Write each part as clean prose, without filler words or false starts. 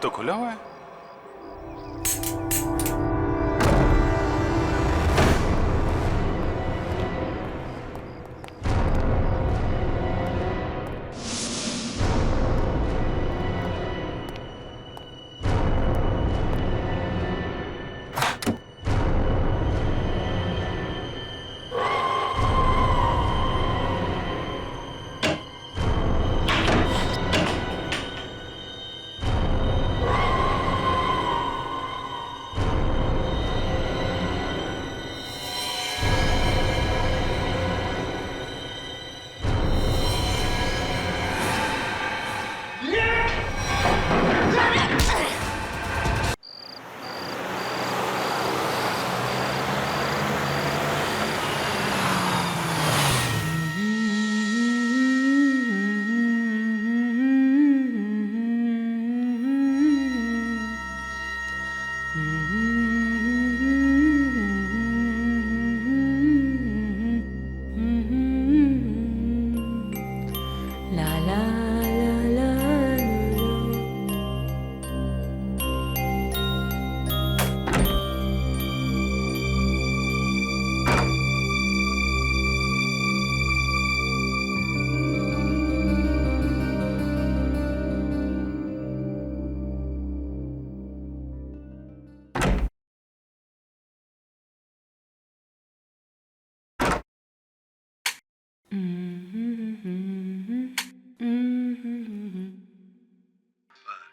तो खुला हुआ है।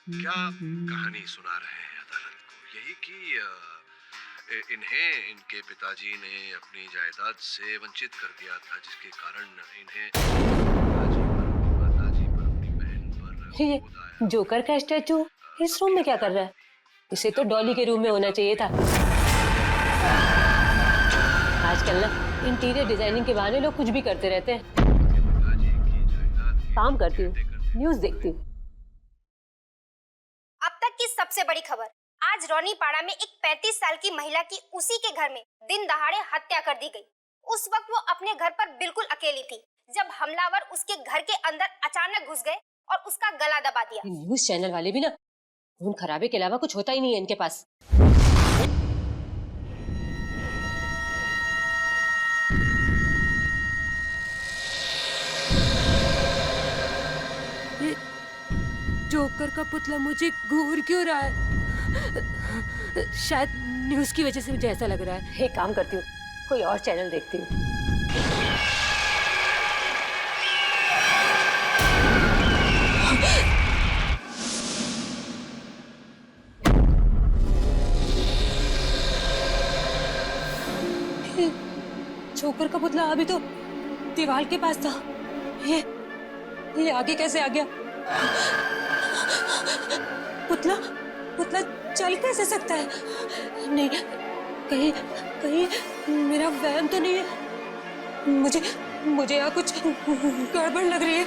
क्या कहानी सुना रहे हैं अदालत को? यही कि इन्हें इनके पिताजी ने अपनी जायदाद से वंचित कर दिया था, जिसके कारण इन्हें माताजी पर अपनी बहन पर ये क्रोध आया। जोकर का स्टैचू इस रूम में क्या कर रहा है? इसे तो डॉली के रूम में होना चाहिए था। आजकल ना इंटीरियर डिजाइनिंग के बहाने लोग कुछ भी करते रहते हैं। पिताजी की जायदाद के काम करती हूँ, कहते न्यूज देखती हूँ। अब तक की सबसे बड़ी खबर, आज रौनीपाड़ा में एक 35 साल की महिला की उसी के घर में दिन दहाड़े हत्या कर दी गई। उस वक्त वो अपने घर पर बिल्कुल अकेली थी जब हमलावर उसके घर के अंदर अचानक घुस गए और उसका गला दबा दिया। ये न्यूज चैनल वाले भी ना खून खराबे के अलावा कुछ होता ही नहीं है इनके पास। जोकर का पुतला मुझे घूर क्यों रहा है? शायद न्यूज की वजह से मुझे ऐसा लग रहा है। एक काम करती हूँ, कोई और चैनल देखती हूँ। जोकर का पुतला अभी तो दीवार के पास था। ये आगे कैसे आ गया? पुतला पुतला चल कैसे सकता है? नहीं, कहीं कहीं मेरा वहम तो नहीं है। मुझे यहाँ कुछ गड़बड़ लग रही है।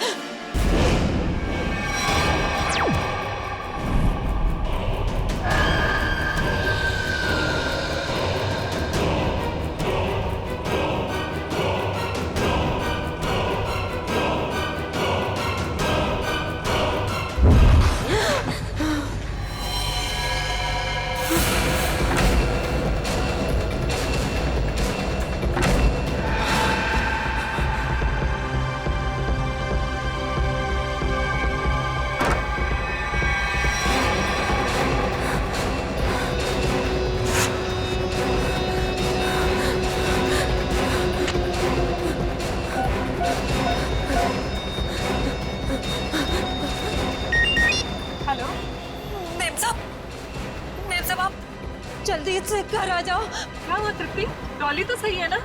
जल्दी से घर आ जाओ। क्या हुआ तृप्ति? डॉली तो सही है ना?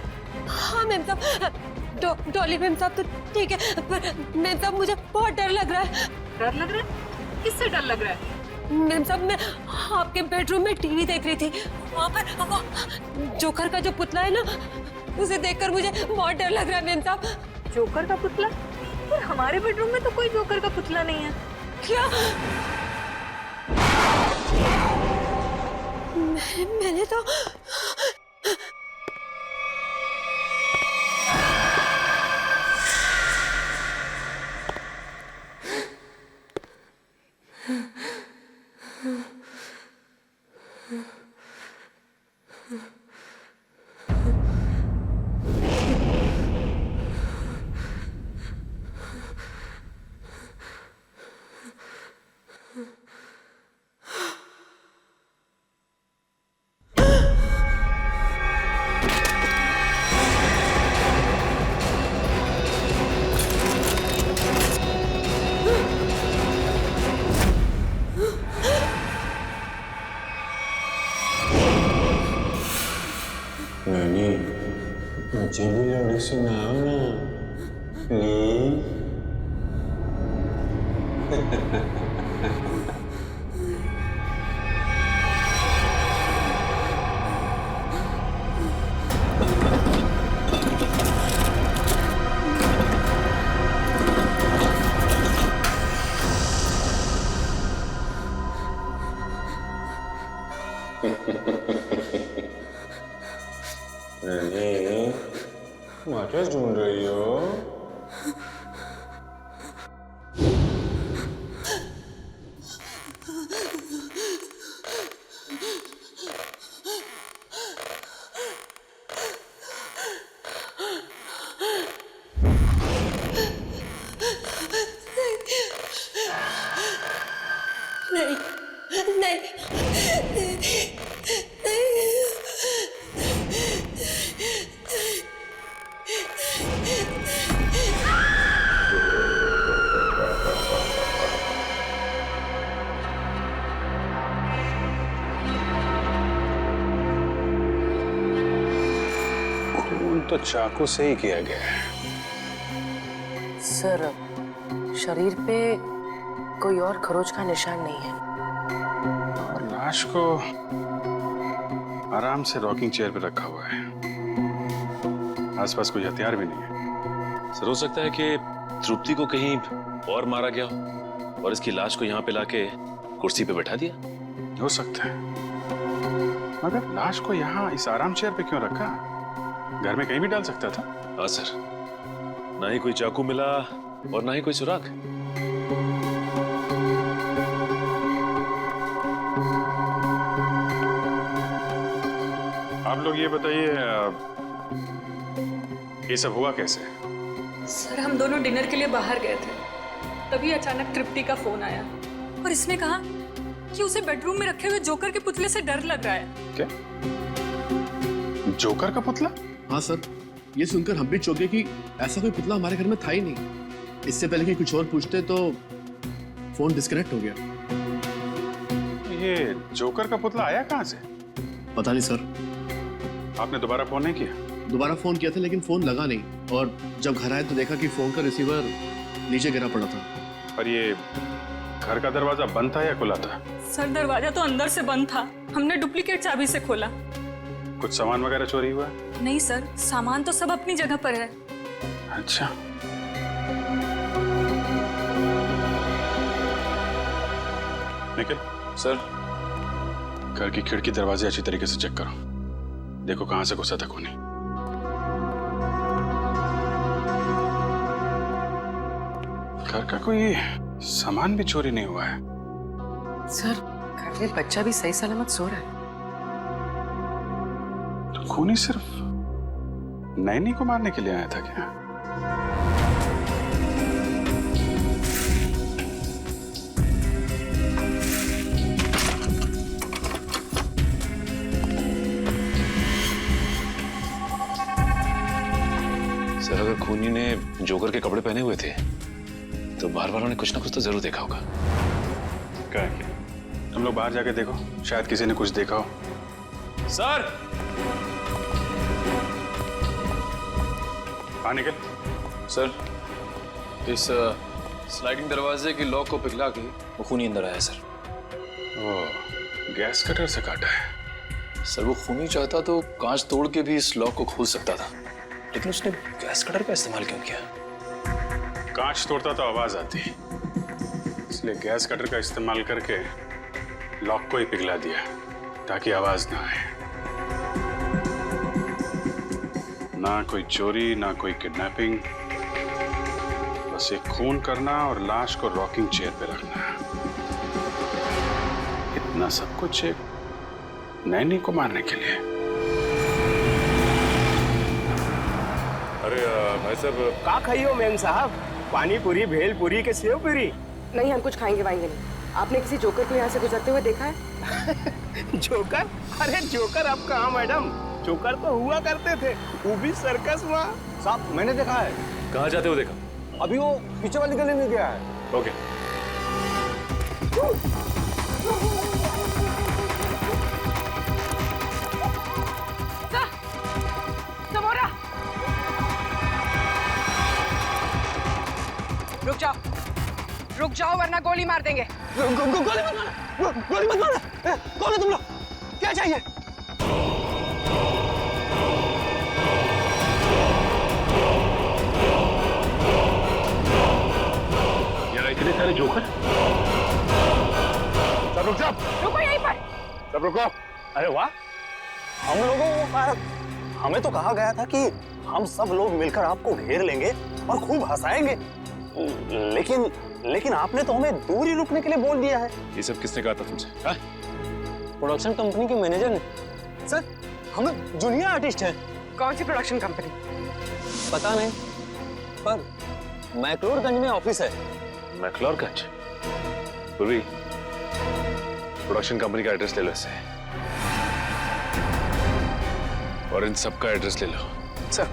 हाँ मैम साहब, डॉली मैम साहब तो ठीक है, पर मैम साहब मुझे बहुत डर लग रहा है। डर लग रहा है? किससे डर लग रहा है? मैम साहब मैं आपके बेडरूम में टीवी देख रही थी, वहाँ पर वो जोकर का जो पुतला है ना, उसे देखकर मुझे बहुत डर लग रहा है मैम साहब। जोकर का पुतला? पर हमारे बेडरूम में तो कोई जोकर का पुतला नहीं है। क्या? मैंने तो गाना सुनाओ ना प्लीज। अरे क्या ढूंढ रही हो? नहीं नहीं खून तो चाकू से ही किया गया है। सर, शरीर पे कोई और खरोच का निशान नहीं है। और लाश को आराम से रॉकिंग चेयर पे रखा हुआ है। आसपास कोई हथियार भी नहीं है। सर, हो सकता है कि तृप्ति को कहीं और मारा गया हो और इसकी लाश को यहाँ पे लाके कुर्सी पे बैठा दिया। हो सकता है, मगर लाश को यहाँ इस आराम चेयर पे क्यों रखा? घर में कहीं भी डाल सकता था। हाँ सर, ना ही कोई चाकू मिला और ना ही कोई सुराग। आप लोग ये बताइए, ये सब हुआ कैसे? सर, हम दोनों डिनर के लिए बाहर गए थे, तभी अचानक तृप्ति का फोन आया और इसने कहा कि उसे बेडरूम में रखे हुए जोकर के पुतले से डर लग रहा है। क्या? जोकर का पुतला? हाँ सर, ये सुनकर हम भी चौंके कि ऐसा कोई पुतला हमारे घर में था ही नहीं। इससे पहले कि कुछ और पूछते तो फोन डिस्कनेक्ट हो गया। ये जोकर का पुतला आया कहाँ से? पता नहीं सर। आपने दोबारा फोन नहीं किया? दोबारा फोन किया था लेकिन फोन लगा नहीं, और जब घर आए तो देखा कि फोन का रिसीवर नीचे गिरा पड़ा था। पर ये घर का दरवाजा बंद था या खुला था? सर, दरवाजा तो अंदर से बंद था, हमने डुप्लीकेट चाबी से खोला। कुछ सामान वगैरह चोरी हुआ? नहीं सर, सामान तो सब अपनी जगह पर है। अच्छा, निखिल सर, घर की खिड़की दरवाजे अच्छी तरीके से चेक करो, देखो कहां से घुसा था खूनी। घर का कोई सामान भी चोरी नहीं हुआ है। सर, घर में बच्चा भी सही सलामत सो रहा है। तो खूनी सिर्फ नैनी को मारने के लिए आया था क्या? सर, अगर खूनी ने जोकर के कपड़े पहने हुए थे तो बाहर वालों ने कुछ ना कुछ तो जरूर देखा होगा। क्या है? तुम लोग बाहर जाके देखो, शायद किसी ने कुछ देखा हो। सर! हाँ निकल। सर, इस स्लाइडिंग दरवाजे की लॉक को पिघला के वो खूनी अंदर आया सर। ओ, गैस कटर से काटा है। सर, वो खूनी चाहता तो कांच तोड़ के भी इस लॉक को खोल सकता था, लेकिन उसने गैस कटर का इस्तेमाल क्यों किया? कांच तोड़ता तो आवाज आती, इसलिए गैस कटर का इस्तेमाल करके लॉक को ही पिघला दिया ताकि आवाज ना आए। ना कोई चोरी, ना कोई किडनैपिंग, बस एक खून करना और लाश को रॉकिंग चेयर पे रखना। इतना सब कुछ एक नैनी को मारने के लिए। अरे भाई साहब, का खाइयो मेम साहब? पानी पूरी, भेल पूरी के सेव पूरी? नहीं, हम कुछ खाएंगे वाएंगे नहीं। आपने किसी जोकर को यहाँ से गुजरते हुए देखा है? जोकर? अरे जोकर अब कहाँ मैडम, जोकर तो हुआ करते थे, वो भी सर्कस में। साहब, मैंने देखा है। कहाँ जाते हो देखा? अभी वो पीछे वाली गली में गया है। ओके। रुक जाओ वरना गोली मार देंगे। गोली मत मारो। कौन है तुम लोग? क्या चाहिए? यार इतने सारे जोकर। सब रुक जाओ। रुको यहीं पर। सब रुको। अरे वाह, हम लोगों को हमें तो कहा गया था कि हम सब लोग मिलकर आपको घेर लेंगे और खूब हंसाएंगे, लेकिन आपने तो हमें दूर ही रुकने के लिए बोल दिया है। ये सब किसने कहा था तुमसे? हाँ? प्रोडक्शन कंपनी के मैनेजर ने। सर, हम जूनियर आर्टिस्ट हैं। कौन सी प्रोडक्शन कंपनी? पता नहीं, पर मैक्लोडगंज में ऑफिस है। मैक्लोडगंज? पूर्वी, प्रोडक्शन कंपनी का एड्रेस ले लो इससे, और इन सबका एड्रेस ले लो। सर,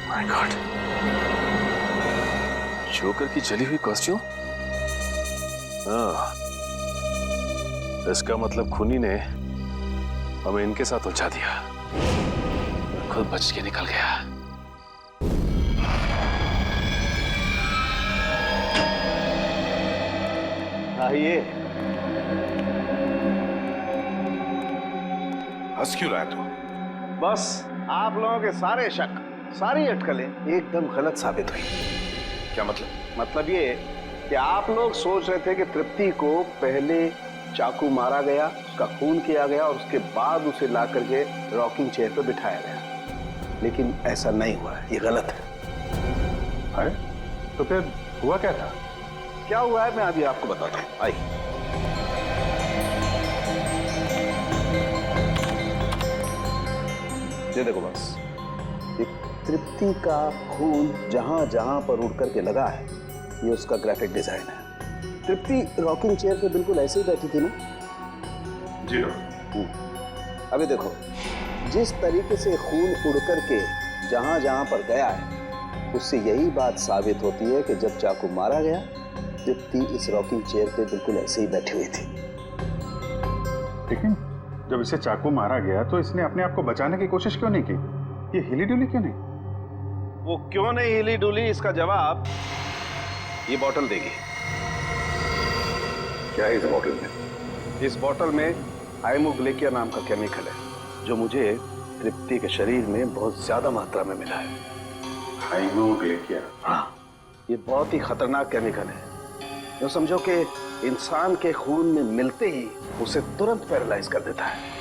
माय गॉड, जोकर की जली हुई कॉस्ट्यूम। हाँ, इसका मतलब खूनी ने हमें इनके साथ उलझा दिया, खुद बच के निकल गया। आइए। हंस क्यों रहा है तू? बस आप लोगों के सारे शक, सारी अटकलें एकदम गलत साबित हुई। क्या मतलब? मतलब ये कि आप लोग सोच रहे थे कि तृप्ति को पहले चाकू मारा गया, उसका खून किया गया और उसके बाद उसे ला करके रॉकिंग चेयर पर बिठाया गया, लेकिन ऐसा नहीं हुआ है। ये गलत है। अरे तो फिर हुआ क्या था? क्या हुआ है मैं अभी आपको बताता हूँ। आइए। ये देखो बस, एक तृप्ति का खून जहां जहां पर उड़ करके लगा है, ये उसका ग्राफिक डिजाइन है। तृप्ति रॉकिंग चेयर पे बिल्कुल ऐसे ही बैठी थी ना? जी। अभी देखो, जिस तरीके से खून उड़ करके जहां जहां पर गया है, उससे यही बात साबित होती है कि जब चाकू मारा गया, तृप्ति इस रॉकिंग चेयर पे बिल्कुल ऐसे ही बैठी हुई थी। लेकिन जब इसे चाकू मारा गया तो इसने अपने आप को बचाने की कोशिश क्यों नहीं की? ये हिली डुली क्यों नहीं? वो क्यों नहीं हिली डुली, इसका जवाब ये बोतल देगी। क्या है इस बोतल में? इस बोतल में हाइमोग्लेकिया नाम का केमिकल है, जो मुझे तृप्ति के शरीर में बहुत ज्यादा मात्रा में मिला है। हाइमोग्लेकिया? हाँ, ये बहुत ही खतरनाक केमिकल है, जो समझो कि इंसान के खून में मिलते ही उसे तुरंत पैरालाइज कर देता है।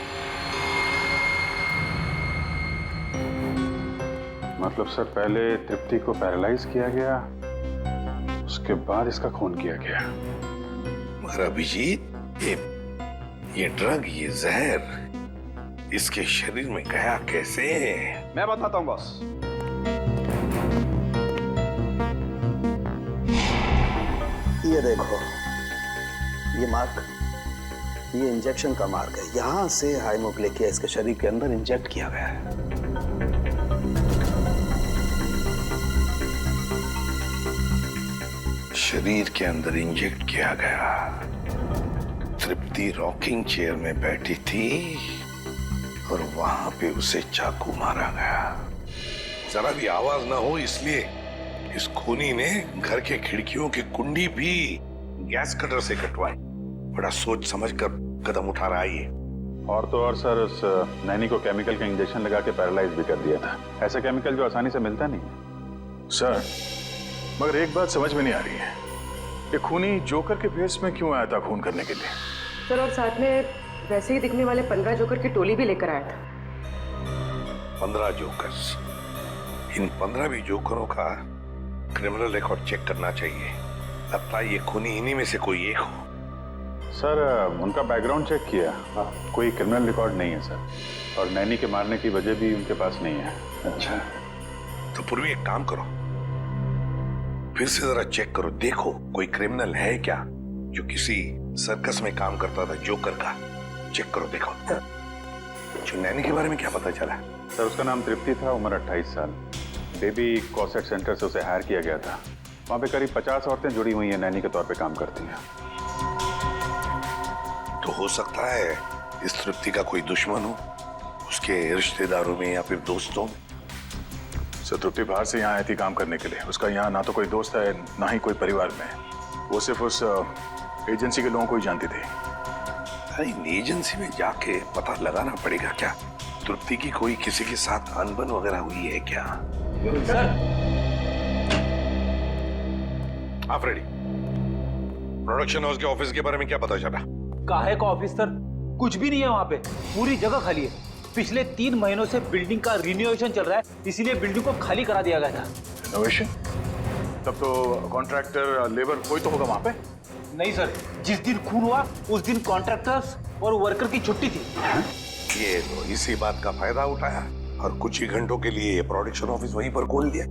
मतलब सर, पहले तृप्ति को पैरालाइज किया गया, उसके बाद इसका खून किया गया। मगर अभिजीत, ये ड्रग, ये जहर इसके शरीर में गया कैसे? मैं बताता हूं बॉस। ये देखो, ये मार्क, ये इंजेक्शन का मार्क है। यहां से हाइमोग्लेकिया इसके शरीर के अंदर इंजेक्ट किया गया है। शरीर के अंदर इंजेक्ट किया गया। तृप्ति रॉकिंग चेयर में बैठी थी और वहां पे उसे चाकू मारा गया। जरा भी आवाज ना हो इसलिए इस खूनी ने घर के खिड़कियों की कुंडी भी गैस कटर से कटवाई। बड़ा सोच समझ कर कदम उठा रहा है ये। और तो और सर, उस नैनी को केमिकल का इंजेक्शन लगा के पैरालाइज भी कर दिया था। ऐसा केमिकल जो आसानी से मिलता नहीं है। सर, मगर एक बात समझ में नहीं आ रही है, ये खूनी जोकर के भेष में क्यों आया था खून करने के लिए? सर, और साथ में वैसे ही दिखने वाले 15 जोकर की टोली भी लेकर आया था। 15 जोकर्स? इन 15 भी जोकरों का क्रिमिनल रिकॉर्ड चेक करना चाहिए। लगता है ये खूनी इन्हीं में से कोई एक हो। सर, उनका बैकग्राउंड चेक किया, कोई क्रिमिनल रिकॉर्ड नहीं है सर, और नैनी के मारने की वजह भी उनके पास नहीं है। अच्छा, तो पूर्वी एक काम करो, फिर से जरा चेक करो, देखो कोई क्रिमिनल है क्या जो किसी सर्कस में काम करता था जोकर का। चेक करो, देखो। जो नैनी के बारे में क्या पता चला? सर उसका नाम तृप्ति था, उम्र 28 साल। बेबी कॉसेट सेंटर से उसे हायर किया गया था। वहाँ पे करीब 50 औरतें जुड़ी हुई हैं, नैनी के तौर पे काम करती हैं। तो हो सकता है इस तृप्ति का कोई दुश्मन हो, उसके रिश्तेदारों में या फिर दोस्तों में। सर तृप्ति बाहर से यहाँ आई थी काम करने के लिए। उसका यहाँ ना तो कोई दोस्त है ना ही कोई परिवार में। वो सिर्फ उस एजेंसी के लोगों को ही जानती थी। अरे इन एजेंसी में जाके पता लगाना पड़ेगा क्या तृप्ति की कोई किसी के साथ अनबन वगैरह हुई है क्या? सर हाँ फ्रेडी, प्रोडक्शन हाउस के ऑफिस के बारे में क्या पता चला? काहे का ऑफिस सर? कुछ भी नहीं है वहाँ पे, पूरी जगह खाली है। पिछले 3 महीनों से बिल्डिंग का रिनोवेशन चल रहा है, इसीलिए बिल्डिंग को खाली करा दिया गया था। रिनोवेशन? तब तो कॉन्ट्रैक्टर लेबर कोई तो होगा वहाँ पे। नहीं सर, जिस दिन खून हुआ उस दिन कॉन्ट्रैक्टर्स और वर्कर की छुट्टी थी। ये तो इसी बात का फायदा उठाया और कुछ ही घंटों के लिए प्रोडक्शन ऑफिस वहीं पर खोल दिया।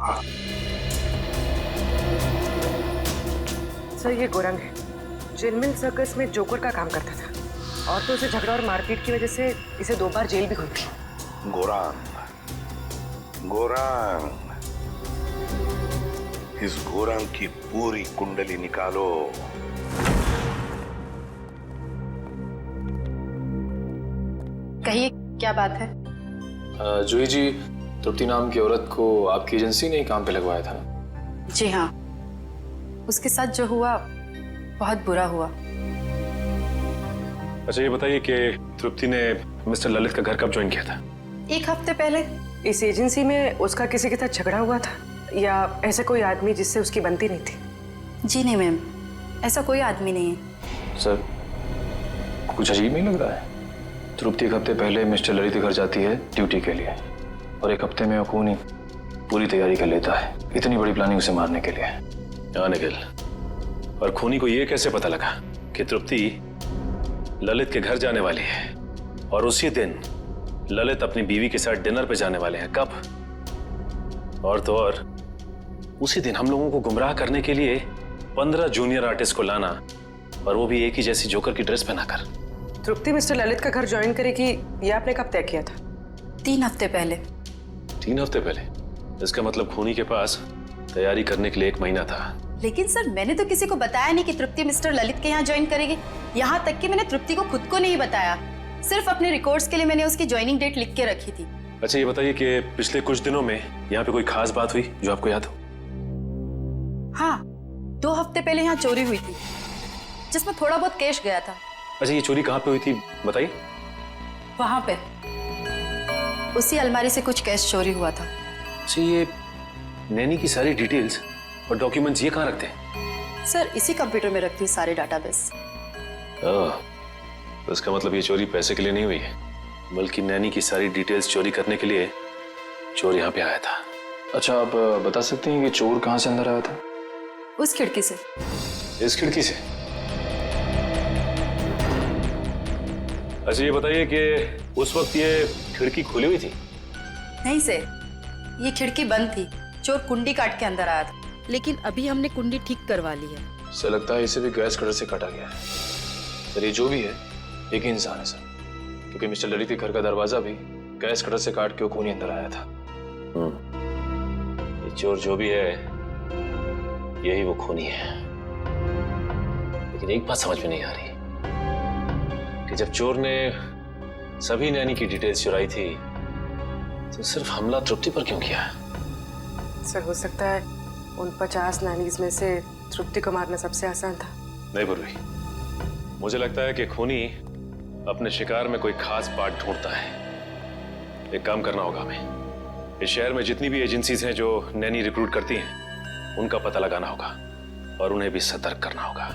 हाँ। सर ये गोरंग है, जिनमिल सर्कस में जोकर का काम करता था और तो उसे झगड़ा और मारपीट की वजह से इसे 2 बार जेल भी हुई थी। गोरांग, इस गोरांग की पूरी कुंडली निकालो। कहिए क्या बात है? जूही जी, तृप्ति नाम की औरत को आपकी एजेंसी ने ही काम पे लगवाया था ना? जी हाँ, उसके साथ जो हुआ बहुत बुरा हुआ। अच्छा ये बताइए कि तृप्ति ने मिस्टर ललित का घर कब ज्वाइन किया था? 1 हफ्ते पहले। इस एजेंसी में उसका किसी के साथ झगड़ा हुआ था या ऐसा कोई आदमी जिससे उसकी बनती नहीं थी? जी नहीं मैम, ऐसा कोई आदमी नहीं है। सर कुछ अजीब नहीं लग रहा है? तृप्ति 1 हफ्ते पहले मिस्टर ललित के घर जाती है ड्यूटी के लिए और 1 हफ्ते में खूनी पूरी तैयारी कर लेता है, इतनी बड़ी प्लानिंग उसे मारने के लिए। हाँ निखिल, और खूनी को ये कैसे पता लगा कि तृप्ति ललित के घर जाने वाली है और उसी दिन ललित अपनी बीवी के साथ डिनर पे जाने वाले हैं? कब? और तो और उसी दिन हम लोगों को गुमराह करने के लिए 15 जूनियर आर्टिस्ट को लाना, और वो भी एक ही जैसी जोकर की ड्रेस पहनाकर। तृप्ति मिस्टर ललित का घर ज्वाइन करेगी ये आपने कब तय किया था? 3 हफ्ते पहले। 3 हफ्ते पहले? इसका मतलब खूनी के पास तैयारी करने के लिए 1 महीना था। लेकिन सर मैंने तो किसी को बताया नहीं कि तृप्ति मिस्टर ललित के यहाँ ज्वाइन करेगी। यहाँ तक कि मैंने तृप्ति को खुद को नहीं बताया, सिर्फ अपने रिकॉर्ड्स के लिए मैंने उसकी ज्वाइनिंग डेट लिख के रखी थी। अच्छा ये बताइए कि पिछले कुछ दिनों में यहाँ पे कोई खास बात हुई जो आपको याद हो? हाँ, 2 हफ्ते पहले यहाँ चोरी हुई थी जिसमें थोड़ा बहुत कैश गया था। अच्छा ये चोरी कहाँ पे हुई थी बताइए? वहां पे उसी अलमारी से कुछ कैश चोरी हुआ था। अच्छा ये नैनी की सारी डिटेल्स और डॉक्यूमेंट्स ये कहाँ रखते हैं? सर इसी कंप्यूटर में रखती हूँ सारे डाटाबेस। तो इसका मतलब ये चोरी पैसे के लिए नहीं हुई है, बल्कि नैनी की सारी डिटेल्स चोरी करने के लिए चोर यहाँ पे आया था। अच्छा आप बता सकते हैं कि चोर कहाँ से अंदर आया था? उस खिड़की से। इस खिड़की से? अच्छा ये बताइए कि उस वक्त ये खिड़की खुली हुई थी? नहीं सर, ये खिड़की बंद थी, चोर कुंडी काट के अंदर आया था। लेकिन अभी हमने कुंडी ठीक करवा ली है। सर लगता है इसे भी गैस कटर से काटा गया है। सर ये जो भी है एक ही इंसान है सर, क्योंकि मिस्टर ललित के घर का दरवाजा भी गैस कटर से काट के वो खूनी अंदर आया था। ये चोर जो भी है यही वो खूनी है। लेकिन एक बात समझ में नहीं आ रही कि जब चोर ने सभी नैनी की डिटेल्स चुराई थी तो सिर्फ हमला तृप्ति पर क्यों किया? सर हो सकता है उन 50 नैनीज में से तृप्ति को मारना सबसे आसान था। नहीं बुर्री, मुझे लगता है कि खूनी अपने शिकार में कोई खास पार्ट ढूंढता है। एक काम करना होगा हमें, इस शहर में जितनी भी एजेंसीज हैं जो नैनी रिक्रूट करती हैं उनका पता लगाना होगा और उन्हें भी सतर्क करना होगा।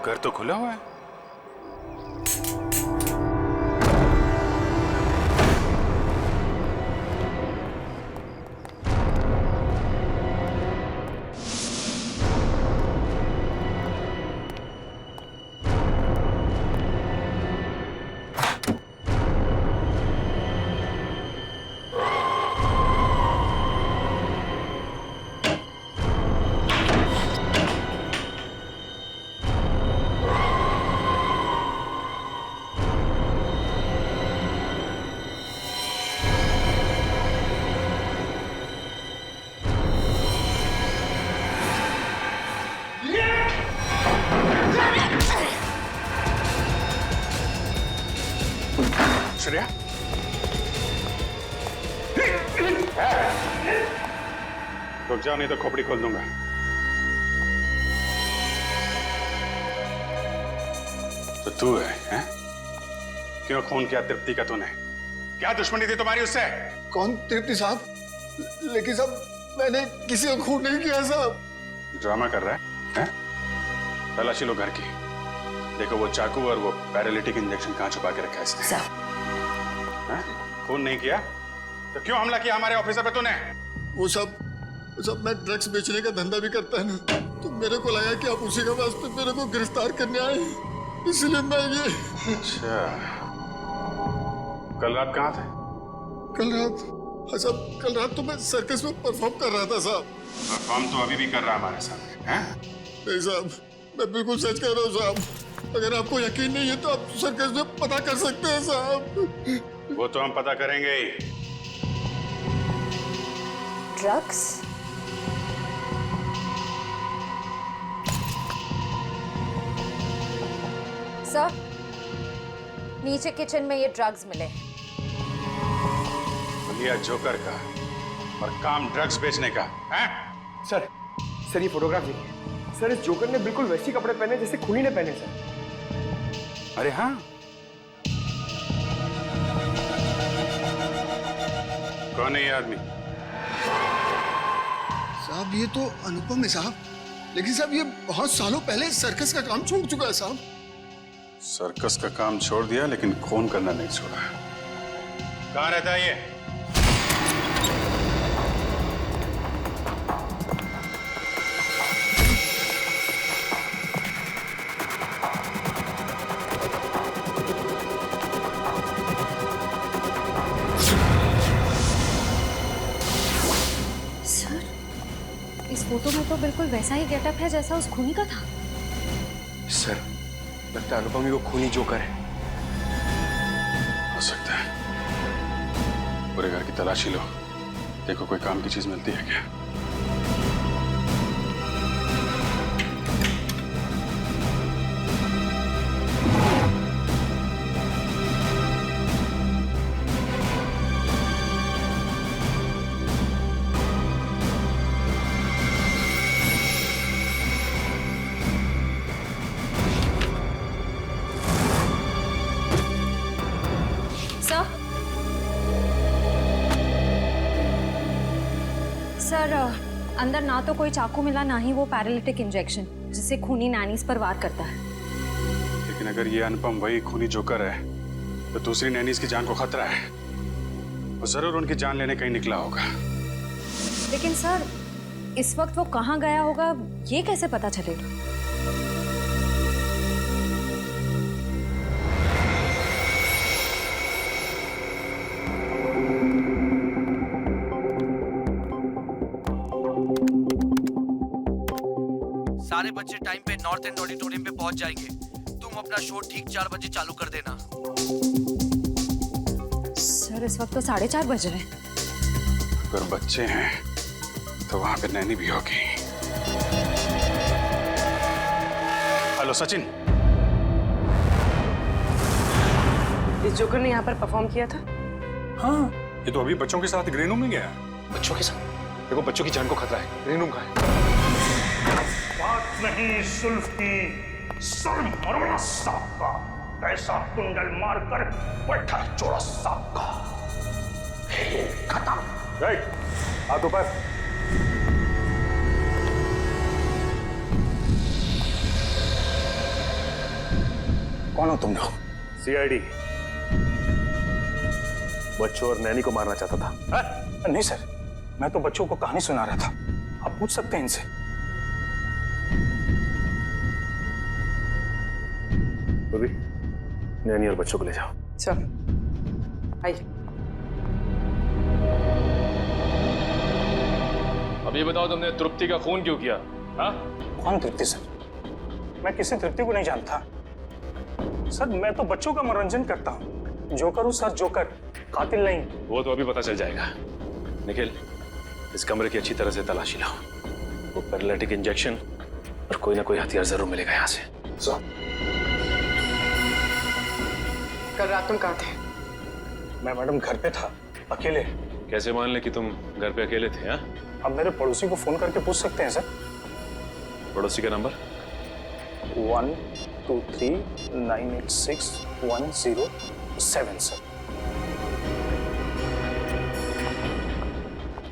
घर तो खुला हुआ है। श्रेया, रुक जाओ नहीं तो खोपड़ी खोल दूंगा। तो तू है? क्यों खून किया तृप्ति का तूने? क्या दुश्मनी थी तुम्हारी उससे? कौन तृप्ति साहब? लेकिन साहब मैंने किसी को खून नहीं किया साहब। ड्रामा कर रहा है? तलाशी लो घर की। देखो वो चाकू और वो पैरालिटिक इंजेक्शन कहाँ छुपा के रखा है इसने। खून नहीं किया तो क्यों हमला किया हमारे ऑफिसर पे तूने? वो सब मैं ड्रग्स बेचने का धंधा भी करता है ना, तो मेरे को लगा कि आप उसी के वास्ते मेरे को गिरफ्तार करने आए, इसलिए मैं ये। अच्छा, कल रात कहाँ थे? कल रात तो मैं सर्कस में परफॉर्म कर रहा था साहब। परफॉर्म तो अभी भी कर रहा है हमारे सामने, हैं? नहीं साहब, मैं बिल्कुल सच कह रहा हूँ साहब। अगर आपको यकीन नहीं है तो आप सर्कस में पता कर सकते हैं साहब। वो तो हम पता करेंगे ही। ड्रग्स? सर, नीचे किचन में ये ड्रग्स मिले। लिया जोकर का और काम ड्रग्स बेचने का, हैं? सर ये फोटोग्राफ देखिए। सर इस जोकर ने बिल्कुल वैसे कपड़े पहने जैसे खूनी ने पहने सर। अरे हाँ, कौन है ये आदमी? साहब ये तो अनुपम है साहब, लेकिन साहब ये बहुत सालों पहले सर्कस का काम छोड़ चुका है साहब। सर्कस का काम छोड़ दिया लेकिन खून करना नहीं छोड़ा। कहाँ रहता है ये? इस फोटो में तो बिल्कुल वैसा ही गेटअप है जैसा उस खूनी का था। सर लगता है अनुपम ही वो खूनी जोकर है। हो सकता है। पूरे घर की तलाशी लो, देखो कोई काम की चीज मिलती है क्या। सर, अंदर ना तो कोई चाकू मिला, ना ही वो पैरालिटिक इंजेक्शन जिससे खूनी नैनीज पर वार करता है। लेकिन अगर ये अनुपम वही खूनी जोकर है तो दूसरी नैनीज की जान को खतरा है। वो जरूर उनकी जान लेने कहीं निकला होगा। लेकिन सर इस वक्त वो कहाँ गया होगा ये कैसे पता चलेगा? सारे बच्चे टाइम पे नॉर्थ एंड ऑडिटोरियम पे पहुंच जाएंगे। तुम अपना शो ठीक 4 बजे चालू कर देना। सर इस वक्त तो 4:30 बज रहे हैं। अगर बच्चे हैं तो वहां पे नैनी भी होगी। हेलो सचिन, इस जोकर ने यहाँ पर परफॉर्म किया था? हाँ, ये तो अभी बच्चों के साथ ग्रीन रूम में गया। बच्चों के साथ? देखो बच्चों की जान को खतरा है। ग्रीन रूम कहाँ है? बात नहीं सुल्फ की, सर मरोड़ा सांप का, पैसा कुंडल मारकर बैठा चोरा सांप का। खत्म। राइट, हाथ ऊपर। कौन हो तुम लोग? सीआईडी बच्चों और नैनी को मारना चाहता था। नहीं सर, मैं तो बच्चों को कहानी सुना रहा था। आप पूछ सकते हैं इनसे। बबी, नैनी और बच्चों को ले जाओ। चल आइए। अब ये बताओ तुमने तृप्ति का खून क्यों किया? हाँ? कौन तृप्ति सर? मैं किसी तृप्ति को नहीं जानता सर। मैं तो बच्चों का मनोरंजन करता हूँ। जोकर हूँ सर, जोकर, कातिल नहीं। वो तो अभी पता चल जाएगा। निखिल, इस कमरे की अच्छी तरह से तलाशी लाओ। वो पैरालिटिक इंजेक्शन और कोई ना कोई हथियार जरूर मिलेगा यहाँ से। सर, कल रात तुम कहाँ थे? मैं मैडम घर पे था, अकेले। कैसे मान ले कि तुम घर पे अकेले थे? हाँ, अब मेरे पड़ोसी को फोन करके पूछ सकते हैं सर। पड़ोसी का नंबर? 123986107 सर।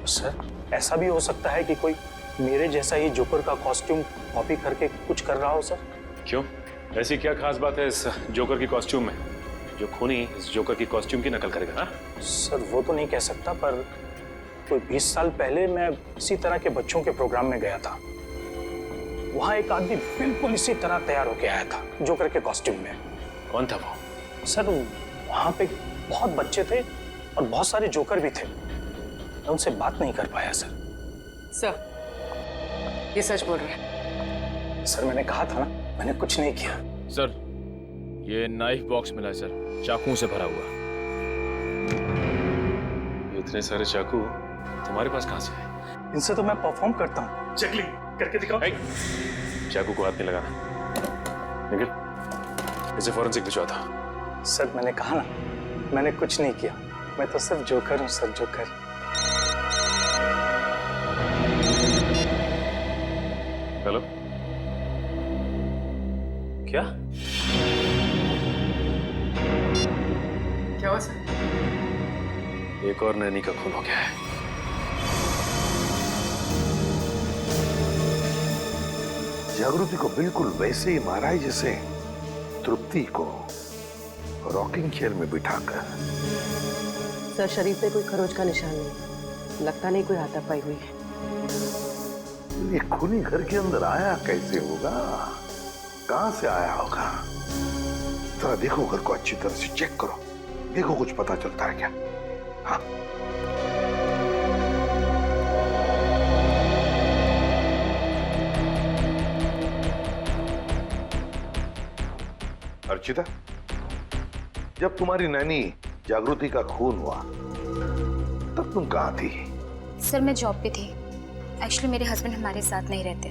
सर, ऐसा भी हो सकता है कि कोई मेरे जैसा ही जोकर का कॉस्ट्यूम कॉपी करके कुछ कर रहा हो सर। क्यों? ऐसी क्या खास बात है इस जोकर की कॉस्ट्यूम में जो खूनी इस जोकर की कॉस्ट्यूम की नकल करेगा? हाँ? सर, वो तो नहीं कह सकता, पर कोई 20 साल पहले मैं इसी तरह के बच्चों के प्रोग्राम में गया था। वहां एक आदमी बिल्कुल इसी तरह तैयार होके आया था, जोकर के कॉस्ट्यूम में। कौन था वो? सर, वहां पे बहुत बच्चे थे और बहुत सारे जोकर भी थे। मैं उनसे बात नहीं कर पाया सर। सर, ये सच बोल रहे हैं? सर, मैंने कहा था ना, मैंने कुछ नहीं किया। सर, ये नाइफ बॉक्स मिला है सर, चाकुओं से भरा हुआ। इतने सारे चाकू तुम्हारे पास कहाँ से है? इनसे तो मैं परफॉर्म करता हूँ। चेकलिंग करके दिखाओ। चाकू को हाथ नहीं लगाना। निखिल, इसे फॉरेंसिक भिजवा दो। सर, मैंने कहा ना, मैंने कुछ नहीं किया। मैं तो सिर्फ जोकर हूँ सर, जोकर। हेलो, क्या? क्या हुआ सर? एक और नैनी का खून हो गया है। जागृति को बिल्कुल वैसे ही मारा है जैसे तृप्ति को रॉकिंग चेयर में बिठाकर। सर, शरीर पे कोई खरोच का निशान नहीं, लगता नहीं कोई हाथापाई हुई है। ये खूनी घर के अंदर आया कैसे होगा? कहां से आया होगा? जरा देखो, घर को अच्छी तरह से चेक करो, देखो कुछ पता चलता है क्या? हाँ, अर्चिता, जब तुम्हारी नैनी जागृति का खून हुआ तब तुम कहाँ थी? सर, मैं जॉब पे थी। एक्चुअली मेरे हस्बैंड हमारे साथ नहीं रहते।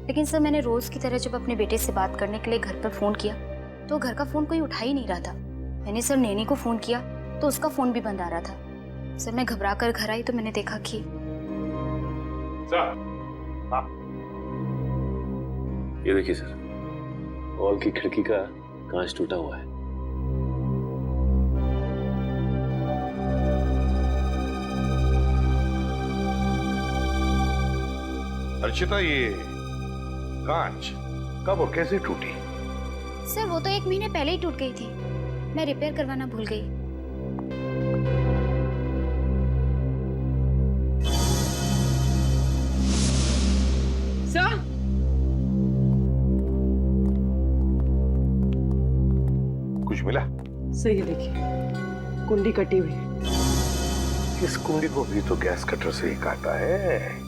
लेकिन सर, मैंने रोज की तरह जब अपने बेटे से बात करने के लिए घर पर फोन किया तो घर का फोन कोई उठा ही नहीं रहा था। मैंने सर नैनी को फोन किया तो उसका फोन भी बंद आ रहा था। सर, मैं घबरा कर घर आई तो मैंने देखा कि ये देखिए सर, हॉल की खिड़की का कांच टूटा हुआ है। अर्चिता, ये कांच कब और कैसे टूटी? सर, वो तो 1 महीने पहले ही टूट गई थी। मैं रिपेयर करवाना भूल गई। सर, कुछ मिला? सही है, देखिए कुंडी कटी हुई है। इस कुंडी को भी तो गैस कटर से ही काटा है,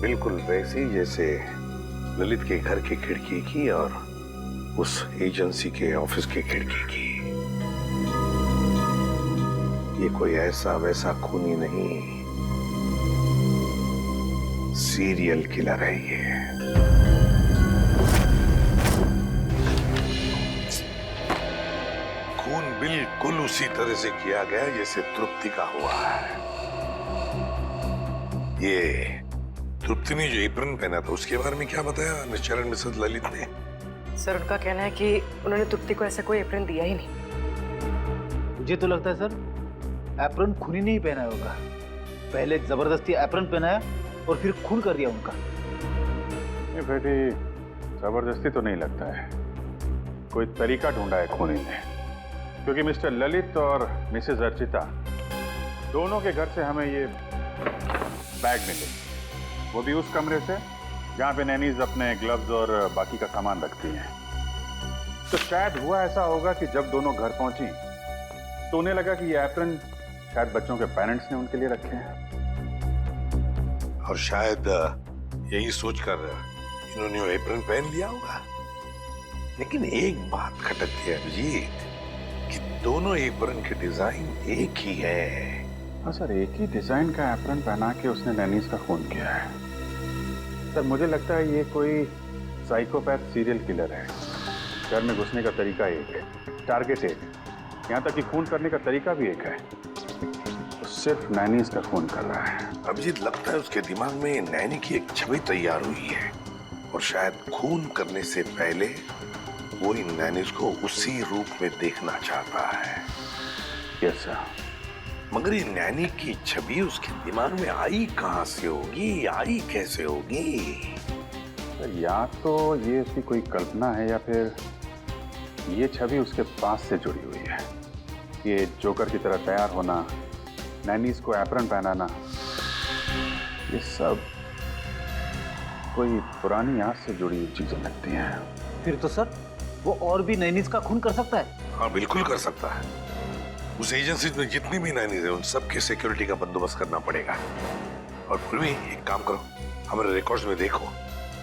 बिल्कुल वैसे ही जैसे ललित के घर की खिड़की की और उस एजेंसी के ऑफिस की खिड़की की। ये कोई ऐसा वैसा खूनी नहीं, सीरियल किलर है ये। खून बिल्कुल उसी तरह से किया गया जैसे तृप्ति का हुआ है। ये तृप्ति ने जो एप्रन पहना था उसके बारे में क्या बताया मिस्टर एंड मिसेस ललित ने? सर, उनका कहना है कि उन्होंने तृप्ति को ऐसा कोई एप्रन दिया ही नहीं। मुझे तो लगता है सर, एप्रन खूनी ने ही पहना होगा। पहले जबरदस्ती एप्रन पहनाया और फिर खून कर दिया उनका। ये बेटी, जबरदस्ती तो नहीं लगता है। कोई तरीका ढूंढा है खूनी ने, क्योंकि मिस्टर ललित और मिसेस अर्चिता दोनों के घर से हमें ये बैग मिले, वो भी उस कमरे से जहां पे नैनीज अपने ग्लव्स और बाकी का सामान रखती हैं। तो शायद हुआ ऐसा होगा कि जब दोनों घर पहुंची तो उन्हें लगा कि ये एप्रन शायद बच्चों के पेरेंट्स ने उनके लिए रखे हैं, और शायद यही सोचकर इन्होंने एप्रन पहन लिया होगा। लेकिन एक बात खटकती है अभिजीत कि दोनों एप्रन के डिजाइन एक ही है। हाँ सर, एक ही डिजाइन का एप्रन पहना के उसने नैनीज का खून किया है। सर मुझे लगता है ये कोई साइकोपैथ सीरियल किलर है। घर में घुसने का तरीका एक है, टारगेट एक, यहाँ तक कि खून करने का तरीका भी एक है। तो सिर्फ नैनीज का खून कर रहा है। अभिजीत, लगता है उसके दिमाग में नैनी की एक छवि तैयार हुई है और शायद खून करने से पहले वो इन नैनीज को उसी रूप में देखना चाहता है। Yes sir. मगर ये नैनी की छवि उसके दिमाग में आई कहां से होगी, आई कैसे होगी? सर या तो ये उसकी कोई कल्पना है या फिर ये छवि उसके पास से जुड़ी हुई है। ये जोकर की तरह तैयार होना, नैनीज को एप्रन पहनाना, ये सब कोई पुरानी याद से जुड़ी हुई चीजें लगती हैं। फिर तो सर वो और भी नैनीज का खून कर सकता है। हाँ बिल्कुल कर सकता है। उस एजेंसी में जितनी भी नैनीज है उन सबकी सिक्योरिटी का बंदोबस्त करना पड़ेगा। और फिर भी एक काम करो, हमारे रिकॉर्ड्स में देखो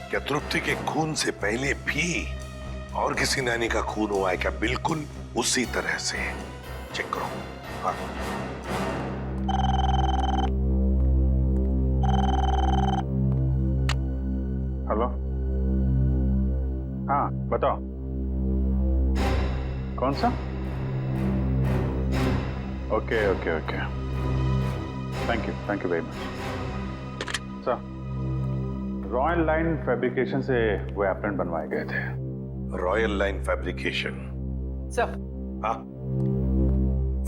क्या तृप्ति के खून से पहले भी और किसी नैनी का खून हुआ है क्या? बिल्कुल उसी तरह से चेक करो। हाँ हेलो, हाँ बताओ, कौन सा? Okay okay okay, thank you very much. Sir, royal line fabrication से वो एप्रन बनवाए गए थे। Royal line fabrication? सर। हाँ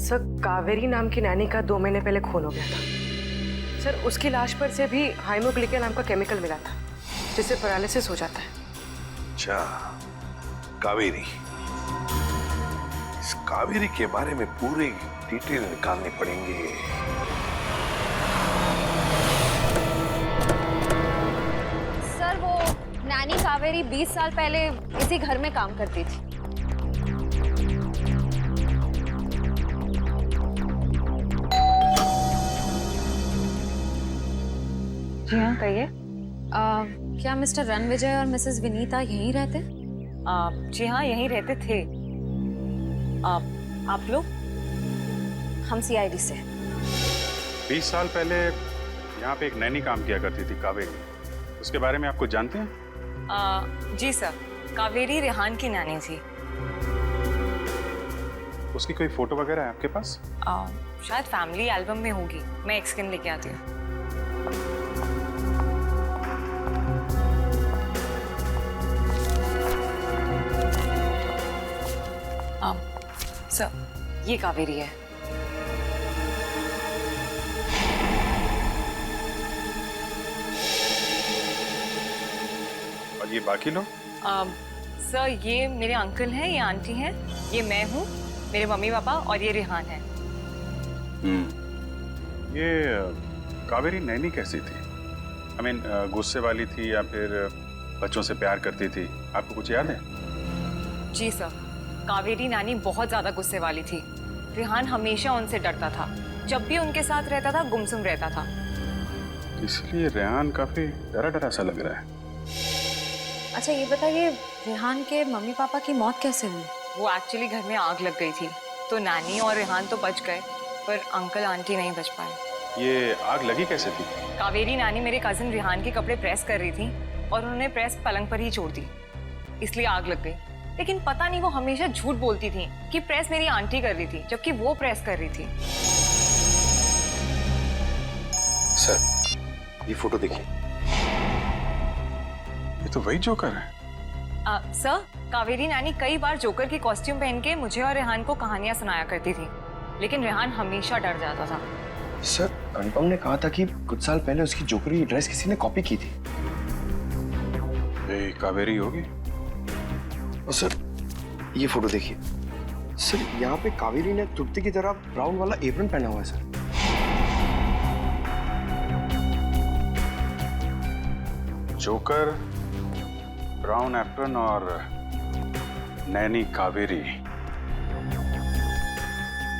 सर, कावेरी नाम की नैनी का 2 महीने पहले खून हो गया था। सर उसकी लाश पर से भी हाइमोग्लिकन नाम का केमिकल मिला था जिससे पैरालिसिस हो जाता है। अच्छा, कावेरी। इस कावेरी के बारे में पूरी डिटेल निकालनी पड़ेंगे। सर वो नैनी कावेरी 20 साल पहले इसी घर में काम करती थी। जी हाँ कहिए। क्या मिस्टर रणविजय और मिसेस विनीता यहीं रहते? जी हाँ यहीं रहते थे। आप लोग? हम सीआईडी से। 20 साल पहले यहाँ पे एक नैनी काम किया करती थी, कावेरी। उसके बारे में आप कुछ जानते हैं? जी सर, कावेरी रेहान की नानी थी। उसकी कोई फोटो वगैरह है आपके पास? शायद फैमिली एल्बम में होगी, मैं एक स्कैन लेके आती हूँ। सर ये कावेरी है। और ये बाकी लोग? सर ये मेरे अंकल हैं, ये आंटी हैं, ये मैं हूँ, मेरे मम्मी पापा और ये रेहान है। ये कावेरी नैनी कैसी थी? I mean, गुस्से वाली थी या फिर बच्चों से प्यार करती थी? आपको कुछ याद है? जी सर, कावेरी नानी बहुत ज्यादा गुस्से वाली थी। रेहान हमेशा उनसे डरता था, जब भी उनके साथ रहता था गुमसुम रहता था। इसलिए रेहान काफी डरा डरा सा लग रहा है। अच्छा ये बताइए, रेहान के मम्मी पापा की मौत कैसे हुई? वो एक्चुअली घर में आग लग गई थी, तो नानी और रेहान तो बच गए, पर अंकल आंटी नहीं बच पाए। ये आग लगी कैसे थी? कावेरी नानी मेरे कजिन रेहान के कपड़े प्रेस कर रही थी और उन्होंने प्रेस पलंग पर ही छोड़ दी, इसलिए आग लग गई। लेकिन पता नहीं वो हमेशा झूठ बोलती थी कि प्रेस मेरी आंटी कर रही थी, जबकि वो प्रेस कर रही थी। सर ये फोटो देखिए, ये तो वही जोकर है। सर, कावेरी नानी कई बार जोकर की कॉस्ट्यूम पहन के मुझे और रेहान को कहानियां सुनाया करती थी, लेकिन रेहान हमेशा डर जाता था। सर अनुपम ने कहा था कि कुछ साल पहले उसकी जोकर की ड्रेस किसी ने कॉपी की थी। ये कावेरी होगी? और सर ये फोटो देखिए सर, यहाँ पे कावेरी ने तृप्ति की तरह ब्राउन वाला एप्रन पहना हुआ है सर। जोकर, ब्राउन एप्रन और नैनी कावेरी,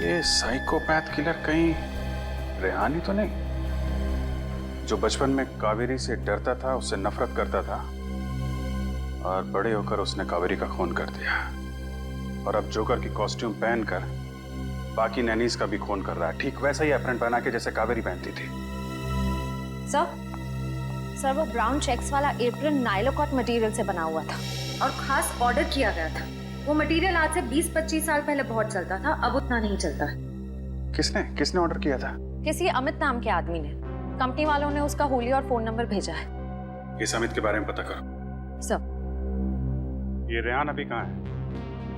ये साइकोपैथ किलर कहीं रेहानी तो नहीं, जो बचपन में कावेरी से डरता था, उससे नफरत करता था और बड़े होकर उसने कावेरी का खून कर दिया और अब जोकर की कॉस्ट्यूम पहनकर बाकी नैनीज का भी खून कर रहा है, ठीक वैसा ही एप्रन पहना के जैसे कावेरी पहनती थी। सर वो ब्राउन चेक्स वाला एप्रन नाइलोकॉट मटेरियल से बना हुआ था और खास ऑर्डर किया गया था। वो मटेरियल आज से 20-25 साल पहले बहुत चलता था, अब उतना नहीं चलता। किसने ऑर्डर किया था? किसी अमित नाम के आदमी ने। कंपनी वालों ने उसका होली और फोन नंबर भेजा है। इस अमित के बारे में पता करो। सर ये रेहान अभी कहाँ है?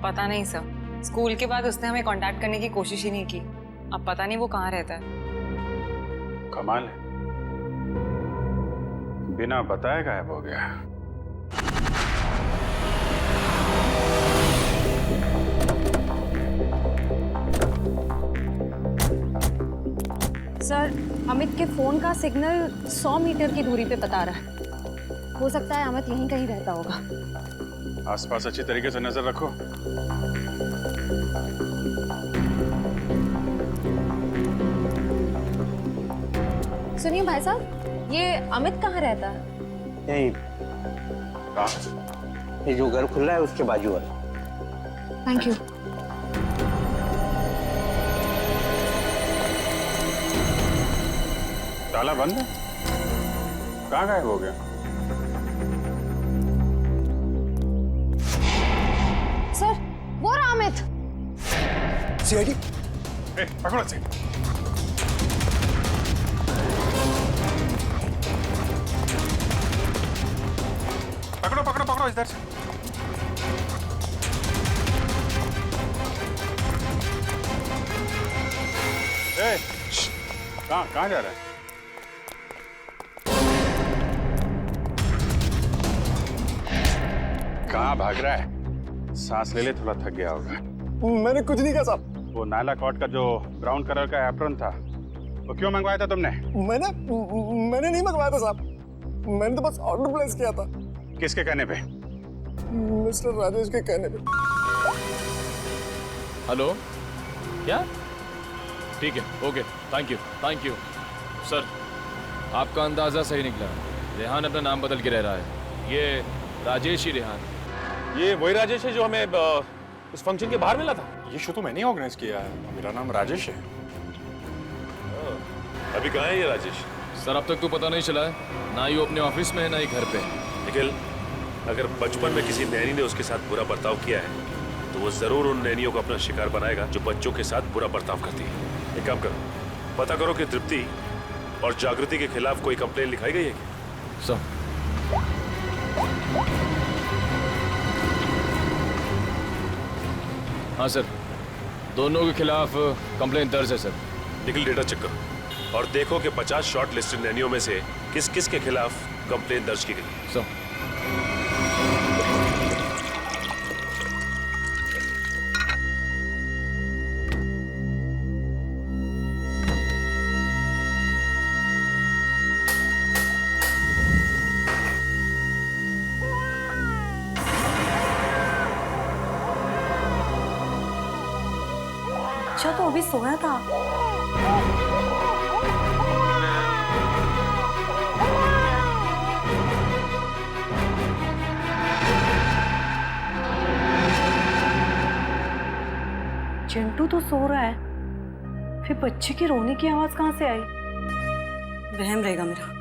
पता नहीं सर, स्कूल के बाद उसने हमें कांटेक्ट करने की कोशिश ही नहीं की। अब पता नहीं वो कहाँ रहता है। कमाल है, बिना बताए गायब हो गया। सर अमित के फोन का सिग्नल 100 मीटर की दूरी पे बता रहा है। हो सकता है अमित यहीं कहीं रहता होगा। आसपास अच्छी तरीके से नजर रखो। सुनिए भाई साहब, ये अमित कहाँ रहता है? यही ये जो घर खुला है उसके बाजू वाला। Thank you. ताला बंद है? कहाँ गायब हो गया? सर वो रहा अमित। सीआईडी पकड़ो से। पकड़ो इधर से। कहाँ जा रहा है? कहाँ भाग रहा है? सांस ले ले, थोड़ा थक गया होगा। मैंने कुछ नहीं कहा साहब। वो नायला कॉट का जो ब्राउन कलर का एप्रन था, वो क्यों मंगवाया था तुमने? मैंने नहीं मंगवाया था साहब, मैंने तो बस ऑर्डर प्लेस किया था। किसके कहने पे? मिस्टर राजेश के कहने पे। हेलो, क्या? ठीक है, ओके, थैंक यू सर। आपका अंदाजा सही निकला। रेहान अपना नाम बदल के रह रहा है। ये राजेश ही रेहान। ये वही राजेश है जो हमें उस फंक्शन के बाहर मिला था। ये शो तो मैंने ही ऑर्गेनाइज किया है, मेरा नाम राजेश है। अभी कहाँ है ये राजेश? सर अब तक तो पता नहीं चला है, ना ही वो अपने ऑफिस में है ना ही घर पे। निखिल, अगर बचपन में किसी नैनी ने उसके साथ बुरा बर्ताव किया है तो वो जरूर उन नैनियों को अपना शिकार बनाएगा जो बच्चों के साथ बुरा बर्ताव करती है। एक काम करो, पता करो कि तृप्ति और जागृति के खिलाफ कोई कंप्लेन लिखाई गई है क्या? सर हाँ सर, दोनों के खिलाफ कंप्लेन दर्ज है सर। निखिल, डेटा चेक करो और देखो कि 50 शॉर्ट लिस्टेड नैनियों में से किस किस के खिलाफ कंप्लेन दर्ज की गई है। सर अच्छा तो अभी सोया था। चिंटू तो सो रहा है, फिर बच्चे की रोने की आवाज कहाँ से आई? वहम रहेगा मेरा।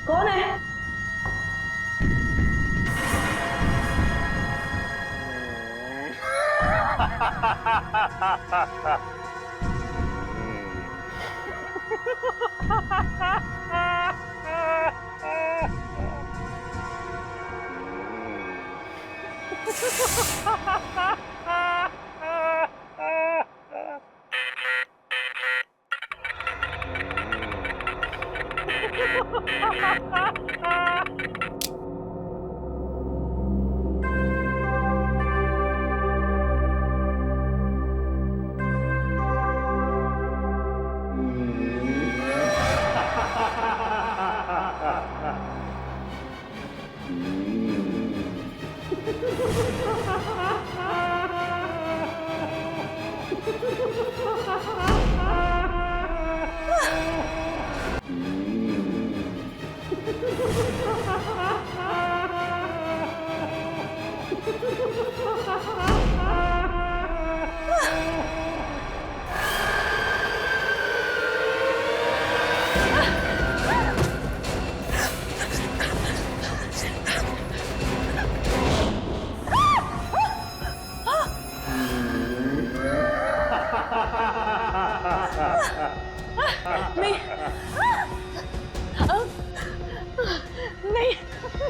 कौन है? नहीं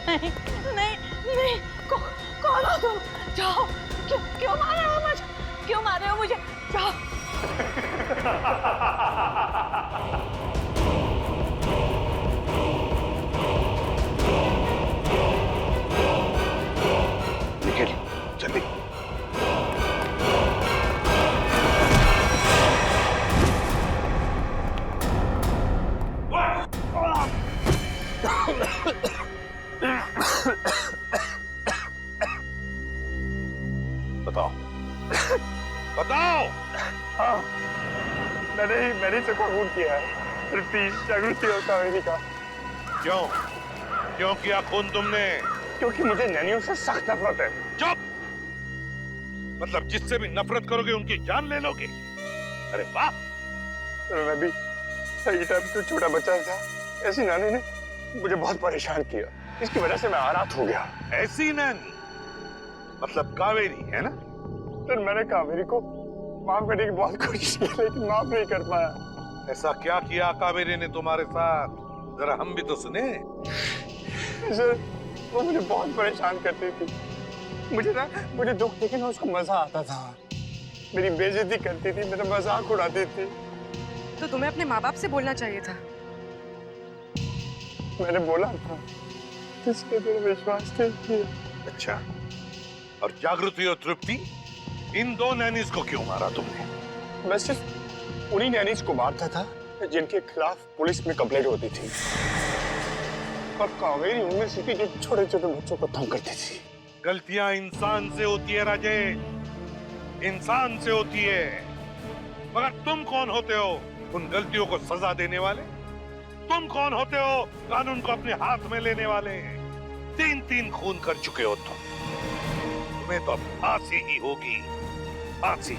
नहीं नहीं नहीं कौन हो तुम? जाओ। क्यों मार रहे हो मुझे? क्यों मार रहे हो मुझे? जाओ। निखिल जल्दी। बताओ बताओ। हाँ, मैंने से खून किया है। तृप्ति, जागृति और कावेरी का। क्यों क्यों किया खून तुमने? क्योंकि मुझे नैनियों से सख्त नफरत है। चुप। मतलब जिससे भी नफरत करोगे उनकी जान ले लोगे? अरे वाह। मैं भी सही टाइम पे छोटा बच्चा था, ऐसी नानी ने मुझे बहुत परेशान किया। इसकी वजह से मैं आरात हो गया। ऐसी नानी मतलब कावेरी है ना? फिर मैंने कावेरी को माफ करने की बहुत कोशिश की, लेकिन माफ नहीं कर पाया। ऐसा क्या किया कावेरी ने तुम्हारे साथ? जरा हम भी तो सुने। सर, वो मुझे बहुत परेशान करती थी। मुझे दुख देखे ना उसको मजा आता था। मेरी बेइज्जती करती थी, मेरा मजाक उड़ाती थी। तो तुम्हें अपने माँ बाप से बोलना चाहिए था। मैंने बोला था, किसने मेरा विश्वास नहीं किया। अच्छा, और जागृति और तृप्ति, इन दो नैनीज को क्यों मारा तुमने? मैं सिर्फ उन्हीं नैनीज को मारता था जिनके खिलाफ पुलिस में कंप्लेंट होती थी। और कावेरी उनमें से थी जो छोटे छोटे बच्चों को तंग करती थी। गलतियां इंसान से होती है राजेश, इंसान से होती है। मगर तुम कौन होते हो उन गलतियों को सजा देने वाले? तुम कौन होते हो कानून को अपने हाथ में लेने वाले? 3 खून कर चुके हो तुम। तुम्हें तो फांसी ही होगी, फांसी।